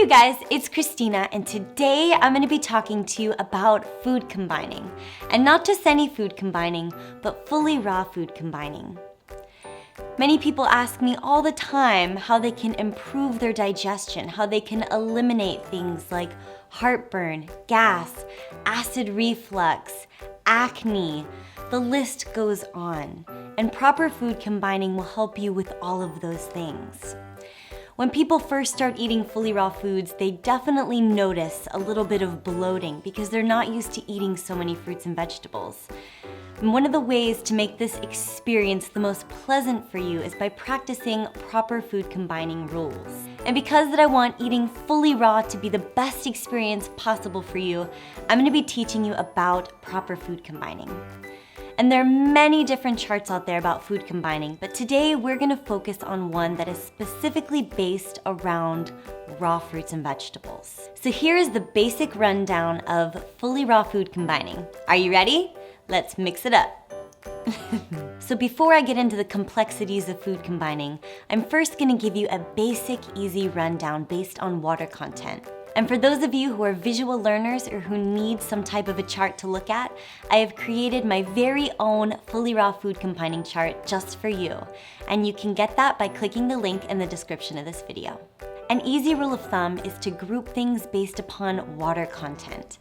you guys, it's Kristina, and today I'm going to be talking to you about food combining. And not just any food combining, but fully raw food combining. Many people ask me all the time how they can improve their digestion, how they can eliminate things like heartburn, gas, acid reflux, acne. The list goes on. And proper food combining will help you with all of those things. When people first start eating fully raw foods, they definitely notice a little bit of bloating because they're not used to eating so many fruits and vegetables. And one of the ways to make this experience the most pleasant for you is by practicing proper food combining rules. And because that I want eating fully raw to be the best experience possible for you, I'm going to be teaching you about proper food combining. And there are many different charts out there about food combining, but today we're gonna focus on one that is specifically based around raw fruits and vegetables. So here is the basic rundown of fully raw food combining. Are you ready? Let's mix it up. So before I get into the complexities of food combining, I'm first gonna give you a basic, easy rundown based on water content. And for those of you who are visual learners or who need some type of a chart to look at, I have created my very own fully raw food combining chart just for you. And you can get that by clicking the link in the description of this video. An easy rule of thumb is to group things based upon water content.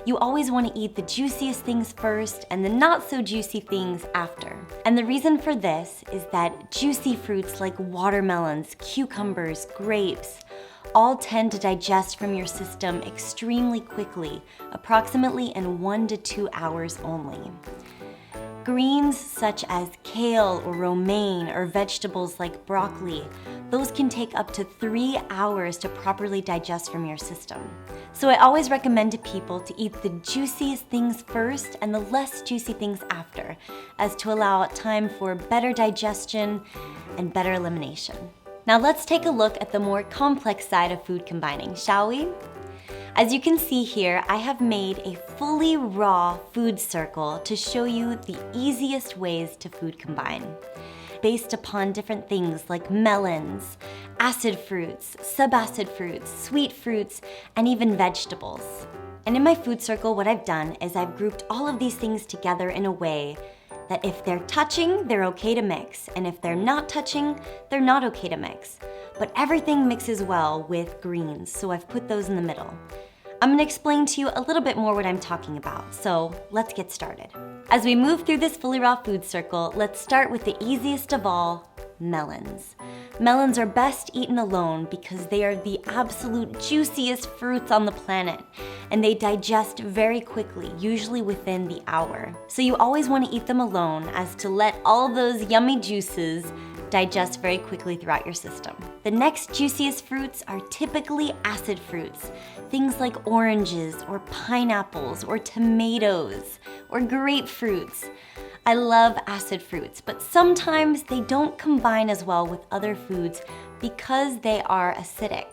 You always want to eat the juiciest things first and the not so juicy things after. And the reason for this is that juicy fruits like watermelons, cucumbers, grapes, all tend to digest from your system extremely quickly, approximately in 1 to 2 hours only. Greens such as kale or romaine or vegetables like broccoli, those can take up to 3 hours to properly digest from your system. So I always recommend to people to eat the juiciest things first and the less juicy things after, as to allow time for better digestion and better elimination. Now let's take a look at the more complex side of food combining, shall we? As you can see here, I have made a fully raw food circle to show you the easiest ways to food combine, based upon different things like melons, acid fruits, subacid fruits, sweet fruits, and even vegetables. And in my food circle, what I've done is I've grouped all of these things together in a way that if they're touching, they're okay to mix, and if they're not touching, they're not okay to mix. But everything mixes well with greens, so I've put those in the middle. I'm gonna explain to you a little bit more what I'm talking about, so let's get started. As we move through this fully raw food circle, let's start with the easiest of all, melons. Melons are best eaten alone because they are the absolute juiciest fruits on the planet, and they digest very quickly, usually within the hour. So you always want to eat them alone, as to let all those yummy juices digest very quickly throughout your system. The next juiciest fruits are typically acid fruits, things like oranges or pineapples or tomatoes or grapefruits. I love acid fruits, but sometimes they don't combine as well with other foods because they are acidic.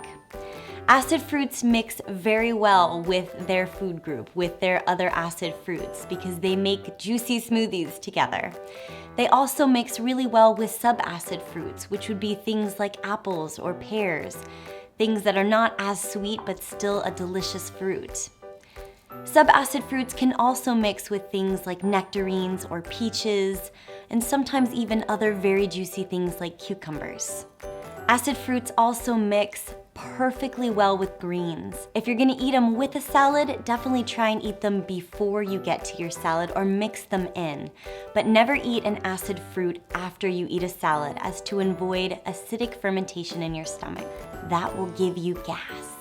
Acid fruits mix very well with their food group, with their other acid fruits, because they make juicy smoothies together. They also mix really well with subacid fruits, which would be things like apples or pears, things that are not as sweet but still a delicious fruit. Subacid fruits can also mix with things like nectarines or peaches, and sometimes even other very juicy things like cucumbers. Acid fruits also mix perfectly well with greens. If you're gonna eat them with a salad, definitely try and eat them before you get to your salad or mix them in. But never eat an acid fruit after you eat a salad, as to avoid acidic fermentation in your stomach. That will give you gas.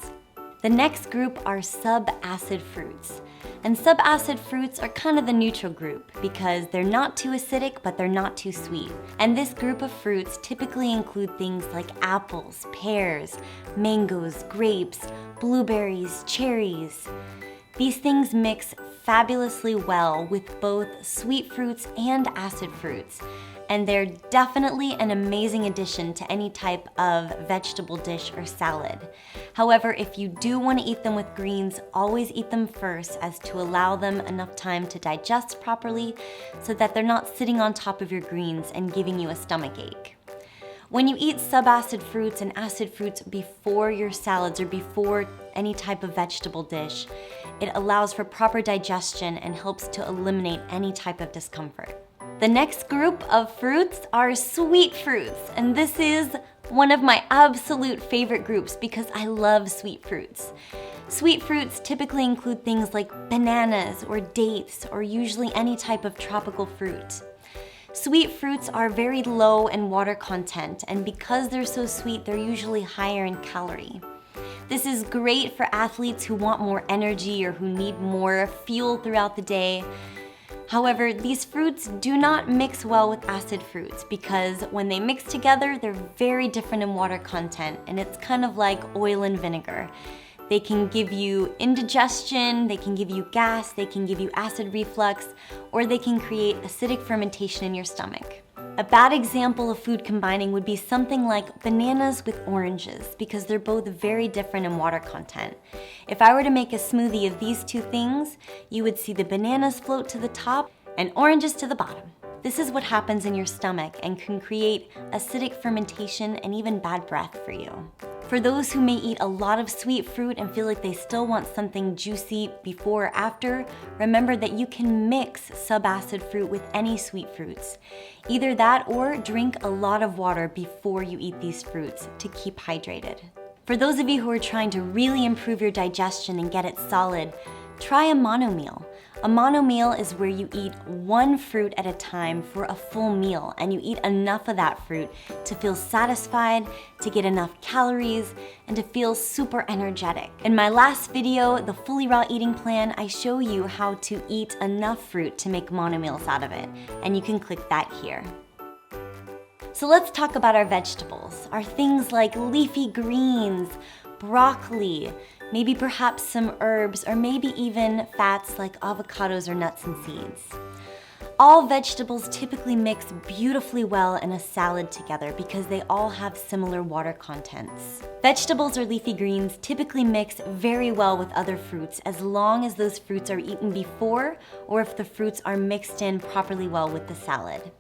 The next group are subacid fruits. And subacid fruits are kind of the neutral group because they're not too acidic, but they're not too sweet. And this group of fruits typically include things like apples, pears, mangoes, grapes, blueberries, cherries. These things mix fabulously well with both sweet fruits and acid fruits, and they're definitely an amazing addition to any type of vegetable dish or salad. However, if you do want to eat them with greens, always eat them first, as to allow them enough time to digest properly so that they're not sitting on top of your greens and giving you a stomach ache. When you eat subacid fruits and acid fruits before your salads or before any type of vegetable dish, it allows for proper digestion and helps to eliminate any type of discomfort. The next group of fruits are sweet fruits, and this is one of my absolute favorite groups because I love sweet fruits. Sweet fruits typically include things like bananas or dates or usually any type of tropical fruit. Sweet fruits are very low in water content, and because they're so sweet, they're usually higher in calorie. This is great for athletes who want more energy or who need more fuel throughout the day. However, these fruits do not mix well with acid fruits because when they mix together, they're very different in water content, and it's kind of like oil and vinegar. They can give you indigestion, they can give you gas, they can give you acid reflux, or they can create acidic fermentation in your stomach. A bad example of food combining would be something like bananas with oranges because they're both very different in water content. If I were to make a smoothie of these two things, you would see the bananas float to the top and oranges to the bottom. This is what happens in your stomach and can create acidic fermentation and even bad breath for you. For those who may eat a lot of sweet fruit and feel like they still want something juicy before or after, remember that you can mix subacid fruit with any sweet fruits. Either that or drink a lot of water before you eat these fruits to keep hydrated. For those of you who are trying to really improve your digestion and get it solid, try a mono meal. A mono meal is where you eat one fruit at a time for a full meal, and you eat enough of that fruit to feel satisfied, to get enough calories, and to feel super energetic. In my last video, the FullyRaw eating plan, I show you how to eat enough fruit to make mono meals out of it, and you can click that here. So let's talk about our vegetables. Our things like leafy greens, broccoli, maybe perhaps some herbs, or maybe even fats like avocados or nuts and seeds. All vegetables typically mix beautifully well in a salad together because they all have similar water contents. Vegetables or leafy greens typically mix very well with other fruits as long as those fruits are eaten before or if the fruits are mixed in properly well with the salad.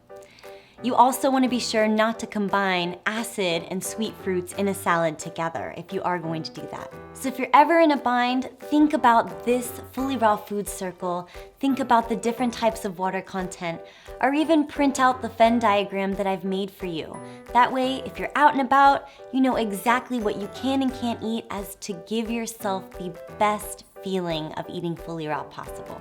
You also want to be sure not to combine acid and sweet fruits in a salad together if you are going to do that. So if you're ever in a bind, think about this FullyRaw food circle, think about the different types of water content, or even print out the Venn diagram that I've made for you. That way, if you're out and about, you know exactly what you can and can't eat as to give yourself the best feeling of eating FullyRaw possible.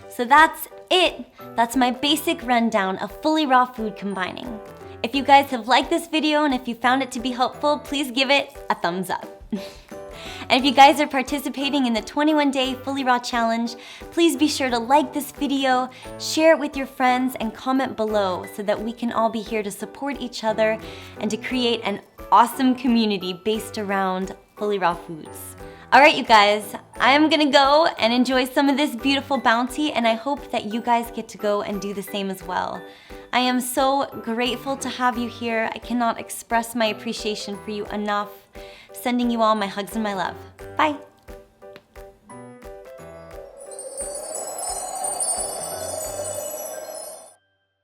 So that's it. That's my basic rundown of FullyRaw food combining. If you guys have liked this video and if you found it to be helpful, please give it a thumbs up. And if you guys are participating in the 21-day FullyRaw challenge, please be sure to like this video, share it with your friends, and comment below so that we can all be here to support each other and to create an awesome community based around FullyRaw foods. All right, you guys, I am gonna go and enjoy some of this beautiful bounty, and I hope that you guys get to go and do the same as well. I am so grateful to have you here. I cannot express my appreciation for you enough. Sending you all my hugs and my love. Bye.